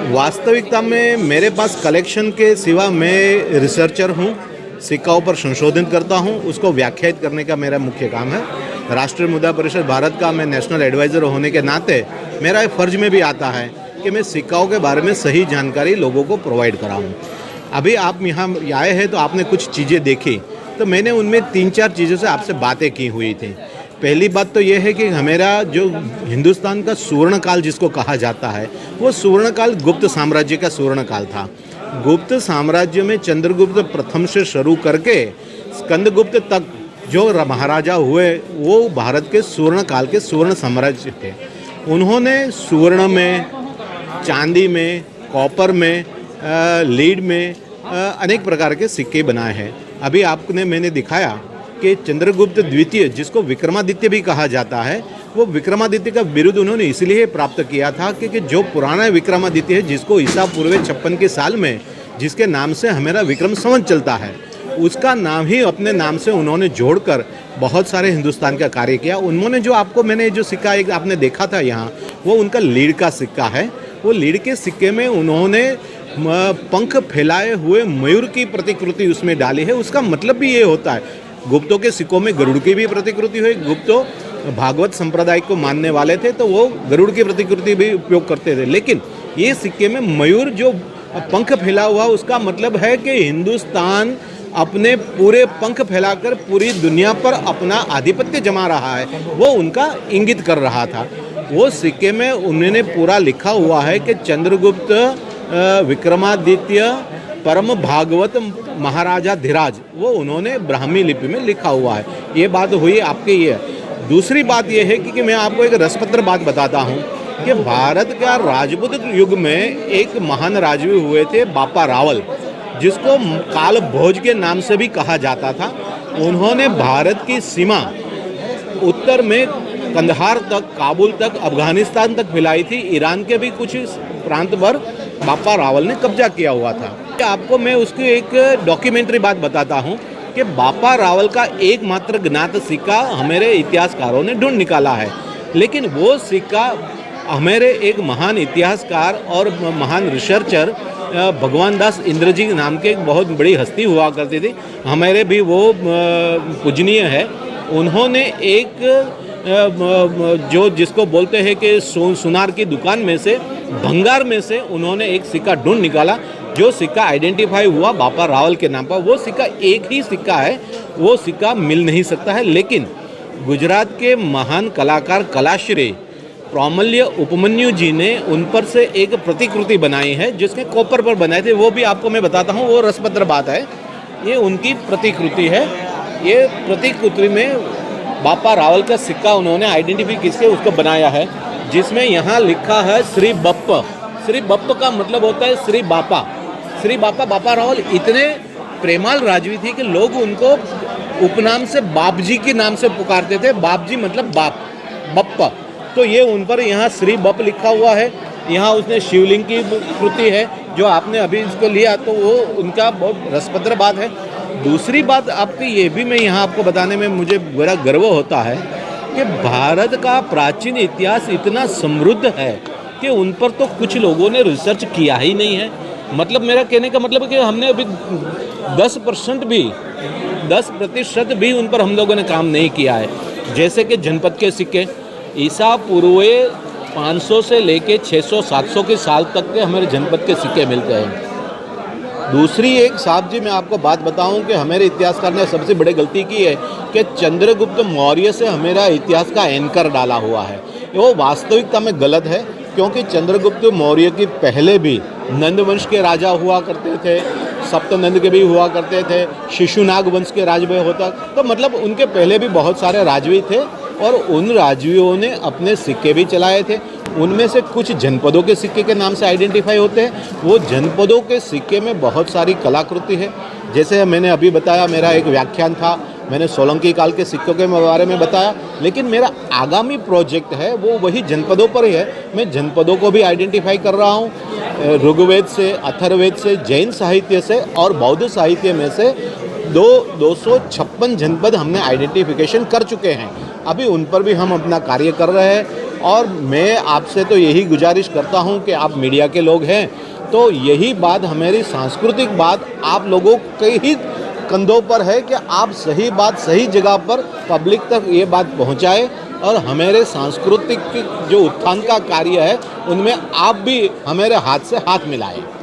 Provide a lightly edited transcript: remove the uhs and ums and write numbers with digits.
वास्तविकता में मेरे पास कलेक्शन के सिवा मैं रिसर्चर हूँ, सिक्काओं पर संशोधन करता हूँ, उसको व्याख्यायित करने का मेरा मुख्य काम है। राष्ट्रीय मुद्रा परिषद भारत का मैं नेशनल एडवाइज़र होने के नाते मेरा एक फ़र्ज में भी आता है कि मैं सिक्काओं के बारे में सही जानकारी लोगों को प्रोवाइड कराऊँ। अभी आप यहाँ आए हैं तो आपने कुछ चीज़ें देखी, तो मैंने उनमें 3-4 चीज़ों से आपसे बातें की हुई थी। पहली बात तो ये है कि हमारा जो हिंदुस्तान का स्वर्ण काल जिसको कहा जाता है, वो स्वर्ण काल गुप्त साम्राज्य का स्वर्ण काल था। गुप्त साम्राज्य में चंद्रगुप्त प्रथम से शुरू करके स्कंदगुप्त तक जो महाराजा हुए वो भारत के स्वर्ण काल के स्वर्ण साम्राज्य थे। उन्होंने स्वर्ण में, चांदी में, कॉपर में, लीड में अनेक प्रकार के सिक्के बनाए हैं। अभी आपने मैंने दिखाया कि चंद्रगुप्त द्वितीय, जिसको विक्रमादित्य भी कहा जाता है, वो विक्रमादित्य का बिरुद उन्होंने इसलिए प्राप्त किया था क्योंकि जो पुराना विक्रमादित्य है, जिसको ईसा पूर्व 56 के साल में जिसके नाम से हमारा विक्रम संवत चलता है, उसका नाम ही अपने नाम से उन्होंने जोड़कर बहुत सारे हिंदुस्तान का कार्य किया। उन्होंने जो आपको मैंने जो सिक्का एक आपने देखा था यहाँ, वो उनका लीड का सिक्का है। वो लीड के सिक्के में उन्होंने पंख फैलाए हुए मयूर की प्रतिकृति उसमें डाली है। उसका मतलब भी ये होता है, गुप्तों के सिक्कों में गरुड़ की भी प्रतिकृति हुई। गुप्तों भागवत संप्रदाय को मानने वाले थे तो वो गरुड़ की प्रतिकृति भी उपयोग करते थे, लेकिन ये सिक्के में मयूर जो पंख फैला हुआ, उसका मतलब है कि हिंदुस्तान अपने पूरे पंख फैलाकर पूरी दुनिया पर अपना आधिपत्य जमा रहा है, वो उनका इंगित कर रहा था। वो सिक्के में उन्होंने पूरा लिखा हुआ है कि चंद्रगुप्त विक्रमादित्य परम भागवत महाराजा धीराज, वो उन्होंने ब्राह्मी लिपि में लिखा हुआ है। ये बात हुई आपके ये। दूसरी बात ये है कि मैं आपको एक रसपत्र बात बताता हूँ कि भारत का राजपूत युग में एक महान राजवी हुए थे बापा रावल, जिसको काल भोज के नाम से भी कहा जाता था। उन्होंने भारत की सीमा उत्तर में कंधार तक, काबुल तक, अफगानिस्तान तक फैलाई थी। ईरान के भी कुछ प्रांत पर बापा रावल ने कब्जा किया हुआ था। आपको मैं उसकी एक डॉक्यूमेंट्री बात बताता हूँ कि बापा रावल का एकमात्र ज्ञात सिक्का हमारे इतिहासकारों ने ढूंढ निकाला है, लेकिन वो सिक्का हमारे एक महान इतिहासकार और महान रिसर्चर भगवान दास इंद्रजी नाम के एक बहुत बड़ी हस्ती हुआ करती थी, हमारे भी वो पूजनीय है। उन्होंने एक जो जिसको बोलते हैं कि सुनार की दुकान में से, भंगार में से उन्होंने एक सिक्का ढूंढ निकाला, जो सिक्का आइडेंटिफाई हुआ बापा रावल के नाम पर। वो सिक्का एक ही सिक्का है, वो सिक्का मिल नहीं सकता है, लेकिन गुजरात के महान कलाकार कलाश्री प्रौमल्य उपमन्यु जी ने उन पर से एक प्रतिकृति बनाई है, जिसके कॉपर पर बनाए थे। वो भी आपको मैं बताता हूँ, वो रसपत्र बात है। ये उनकी प्रतिकृति है। ये प्रतिकृति में बापा रावल का सिक्का उन्होंने आइडेंटिफाई किसके उसको बनाया है, जिसमें यहाँ लिखा है श्री बप्प। श्री बप्प का मतलब होता है श्री बापा। श्री बापा, बापा रावल इतने प्रेमाल राजवी थे कि लोग उनको उपनाम से बाप जी के नाम से पुकारते थे। बाप जी मतलब बाप, बप्प। तो ये उन पर यहाँ श्री बप्प लिखा हुआ है। यहाँ उसने शिवलिंग की कृति है जो आपने अभी इसको लिया, तो वो उनका बहुत रसपत्र बात है। दूसरी बात आपकी ये भी मैं यहाँ आपको बताने में मुझे बड़ा गर्व होता है कि भारत का प्राचीन इतिहास इतना समृद्ध है कि उन पर तो कुछ लोगों ने रिसर्च किया ही नहीं है। मतलब मेरा कहने का मतलब है कि हमने अभी 10% भी उन पर हम लोगों ने काम नहीं किया है। जैसे कि जनपद के सिक्के ईसा पूर्व 500 से लेके 600-700 के साल तक के हमारे जनपद के सिक्के मिलते हैं। दूसरी एक साहब जी मैं आपको बात बताऊं कि हमारे इतिहासकार ने सबसे बड़ी गलती की है कि चंद्रगुप्त मौर्य से हमारा इतिहास का एंकर डाला हुआ है। वो वास्तविकता में गलत है, क्योंकि चंद्रगुप्त मौर्य की पहले भी नंद वंश के राजा हुआ करते थे, सप्तनंद के भी हुआ करते थे, शिशुनाग वंश के राजवय होता, तो मतलब उनके पहले भी बहुत सारे राजवी थे और उन राजवियों ने अपने सिक्के भी चलाए थे। उनमें से कुछ जनपदों के सिक्के के नाम से आइडेंटिफाई होते हैं। वो जनपदों के सिक्के में बहुत सारी कलाकृति है। जैसे मैंने अभी बताया, मेरा एक व्याख्यान था, मैंने सोलंकी काल के सिक्कों के बारे में बताया, लेकिन मेरा आगामी प्रोजेक्ट है वो वही जनपदों पर ही है। मैं जनपदों को भी आइडेंटिफाई कर रहा हूँ, ऋग्वेद से, अथर्ववेद से, जैन साहित्य से और बौद्ध साहित्य में से 256 जनपद हमने आइडेंटिफिकेशन कर चुके हैं। अभी उन पर भी हम अपना कार्य कर रहे हैं और मैं आपसे तो यही गुजारिश करता हूं कि आप मीडिया के लोग हैं तो यही बात हमारी सांस्कृतिक बात आप लोगों के ही कंधों पर है कि आप सही बात सही जगह पर पब्लिक तक ये बात पहुंचाए और हमारे सांस्कृतिक जो उत्थान का कार्य है उनमें आप भी हमारे हाथ से हाथ मिलाएं।